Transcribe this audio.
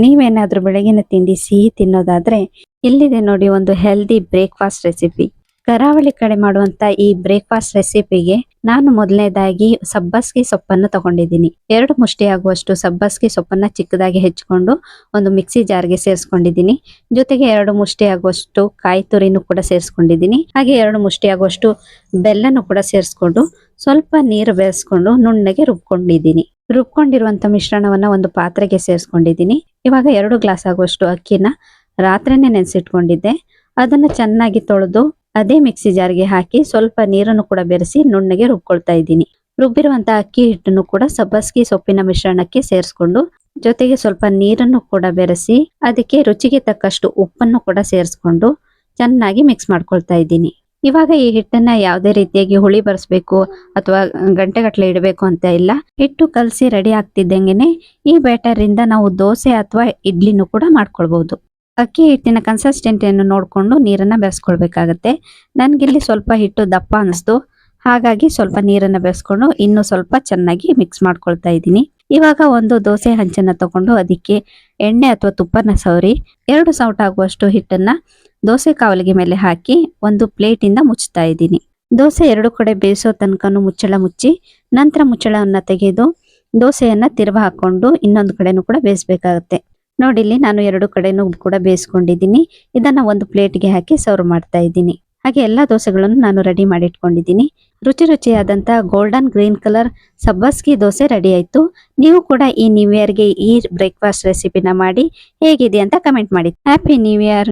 ನೀವೇನಾದ್ರೂ ಬೆಳಗಿನ ತಿಂಡಿ ಸಿಹಿ ತಿನ್ನೋದಾದ್ರೆ ಇಲ್ಲಿದೆ ನೋಡಿ ಒಂದು ಹೆಲ್ದಿ ಬ್ರೇಕ್ಫಾಸ್ಟ್ ರೆಸಿಪಿ. ಕರಾವಳಿ ಕಡೆ ಮಾಡುವಂತ ಈ ಬ್ರೇಕ್ಫಾಸ್ಟ್ ರೆಸಿಪಿಗೆ ನಾನು ಮೊದಲನೇದಾಗಿ ಸಬ್ಬಸ್ಗೆ ಸೊಪ್ಪನ್ನು ತಗೊಂಡಿದ್ದೀನಿ. 2 ಮುಷ್ಟಿ ಆಗುವಷ್ಟು ಸಬ್ಬಸ್ಗೆ ಸೊಪ್ಪನ್ನ ಚಿಕ್ಕದಾಗಿ ಹೆಚ್ಚಿಕೊಂಡು ಒಂದು ಮಿಕ್ಸಿ ಜಾರ್ಗೆ ಸೇರಿಸ್ಕೊಂಡಿದ್ದೀನಿ. ಜೊತೆಗೆ 2 ಮುಷ್ಟಿ ಆಗುವಷ್ಟು ಕಾಯಿ ತುರಿನೂ ಕೂಡ ಸೇರಿಸ್ಕೊಂಡಿದ್ದೀನಿ. ಹಾಗೆ 2 ಮುಷ್ಟಿ ಆಗುವಷ್ಟು ಬೆಲ್ಲನೂ ಕೂಡ ಸೇರಿಸ್ಕೊಂಡು ಸ್ವಲ್ಪ ನೀರು ಬೆರೆಸ್ಕೊಂಡು ನುಣ್ಣಗೆ ರುಬ್ಕೊಂಡಿದ್ದೀನಿ. ರುಬ್ಕೊಂಡಿರುವಂತ ಮಿಶ್ರಣವನ್ನ ಒಂದು ಪಾತ್ರೆಗೆ ಸೇರಿಸ್ಕೊಂಡಿದ್ದೀನಿ. ಇವಾಗ 2 ಗ್ಲಾಸ್ ಆಗುವಷ್ಟು ಅಕ್ಕಿನ ರಾತ್ರಿನೇ ನೆನೆಸಿಟ್ಕೊಂಡಿದ್ದೆ. ಅದನ್ನ ಚೆನ್ನಾಗಿ ತೊಳೆದು ಅದೇ ಮಿಕ್ಸಿ ಜಾರ್ಗೆ ಹಾಕಿ ಸ್ವಲ್ಪ ನೀರನ್ನು ಕೂಡ ಬೆರೆಸಿ ನುಣ್ಣಗೆ ರುಬ್ಕೊಳ್ತಾ ಇದ್ದೀನಿ. ರುಬ್ಬಿರುವಂತ ಅಕ್ಕಿ ಹಿಟ್ಟನ್ನು ಕೂಡ ಸಬ್ಬಸ್ಗಿ ಸೊಪ್ಪಿನ ಮಿಶ್ರಣಕ್ಕೆ ಸೇರಿಸ್ಕೊಂಡು ಜೊತೆಗೆ ಸ್ವಲ್ಪ ನೀರನ್ನು ಕೂಡ ಬೆರೆಸಿ ಅದಕ್ಕೆ ರುಚಿಗೆ ತಕ್ಕಷ್ಟು ಉಪ್ಪನ್ನು ಕೂಡ ಸೇರಿಸ್ಕೊಂಡು ಚೆನ್ನಾಗಿ ಮಿಕ್ಸ್ ಮಾಡ್ಕೊಳ್ತಾ ಇದ್ದೀನಿ. ಇವಾಗ ಈ ಹಿಟ್ಟನ್ನ ಯಾವುದೇ ರೀತಿಯಾಗಿ ಹುಳಿ ಬರ್ಸ್ಬೇಕು ಅಥವಾ ಗಂಟೆಗಟ್ಟಲೆ ಇಡಬೇಕು ಅಂತ ಇಲ್ಲ. ಹಿಟ್ಟು ಕಲಸಿ ರೆಡಿ ಆಗ್ತಿದ್ದಂಗೆನೆ ಈ ಬ್ಯಾಟರ್ ಇಂದ ನಾವು ದೋಸೆ ಅಥವಾ ಇಡ್ಲಿನೂ ಕೂಡ ಮಾಡ್ಕೊಳ್ಬಹುದು. ಅಕ್ಕಿ ಹಿಟ್ಟಿನ ಕನ್ಸಿಸ್ಟೆನ್ಸಿಯನ್ನು ನೋಡ್ಕೊಂಡು ನೀರನ್ನ ಬೆರೆಸ್ಕೊಳ್ಬೇಕಾಗತ್ತೆ. ನನ್ಗಿಲ್ಲಿ ಸ್ವಲ್ಪ ಹಿಟ್ಟು ದಪ್ಪ ಅನಿಸ್ತು, ಹಾಗಾಗಿ ಸ್ವಲ್ಪ ನೀರನ್ನ ಬೆರೆಸ್ಕೊಂಡು ಇನ್ನೂ ಸ್ವಲ್ಪ ಚೆನ್ನಾಗಿ ಮಿಕ್ಸ್ ಮಾಡ್ಕೊಳ್ತಾ ಇದ್ದೀನಿ. ಇವಾಗ ಒಂದು ದೋಸೆ ಹಂಚನ್ನ ತಗೊಂಡು ಅದಕ್ಕೆ ಎಣ್ಣೆ ಅಥವಾ ತುಪ್ಪನ ಸವರಿ 2 ಸೌಟ್ ಆಗುವಷ್ಟು ಹಿಟ್ಟನ್ನ ದೋಸೆ ಕಾವಲಿಗೆ ಮೇಲೆ ಹಾಕಿ ಒಂದು ಪ್ಲೇಟ್ ಇಂದ ಮುಚ್ಚುತ್ತಾ ಇದ್ದೀನಿ. ದೋಸೆ 2 ಕಡೆ ಬೇಯಿಸೋ ತನಕನೂ ಮುಚ್ಚಳ ಮುಚ್ಚಿ ನಂತರ ಮುಚ್ಚಳವನ್ನ ತೆಗೆದು ದೋಸೆಯನ್ನ ತಿರುವ ಹಾಕೊಂಡು ಇನ್ನೊಂದು ಕಡೆನೂ ಕೂಡ ಬೇಯಿಸ್ಬೇಕಾಗತ್ತೆ. ನೋಡಿ, ಇಲ್ಲಿ ನಾನು 2 ಕಡೆನೂ ಕೂಡ ಬೇಯಿಸ್ಕೊಂಡಿದ್ದೀನಿ. ಇದನ್ನ ಒಂದು ಪ್ಲೇಟ್ಗೆ ಹಾಕಿ ಸರ್ವ್ ಮಾಡ್ತಾ ಇದ್ದೀನಿ. ಹಾಗೆ ಎಲ್ಲಾ ದೋಸೆಗಳನ್ನು ನಾನು ರೆಡಿ ಮಾಡಿ ಇಟ್ಕೊಂಡಿದ್ದೀನಿ. ರುಚಿಯಾದಂತ ಗೋಲ್ಡನ್ ಗ್ರೀನ್ ಕಲರ್ ಸಬ್ಬಸ್ಗಿ ದೋಸೆ ರೆಡಿ ಆಯ್ತು. ನೀವು ಕೂಡ ಈ ನ್ಯೂ ಇಯರ್ಗೆ ಈ ಬ್ರೇಕ್ಫಾಸ್ಟ್ ರೆಸಿಪಿನ ಮಾಡಿ ಹೇಗಿದೆ ಅಂತ ಕಮೆಂಟ್ ಮಾಡಿ. Happy new year.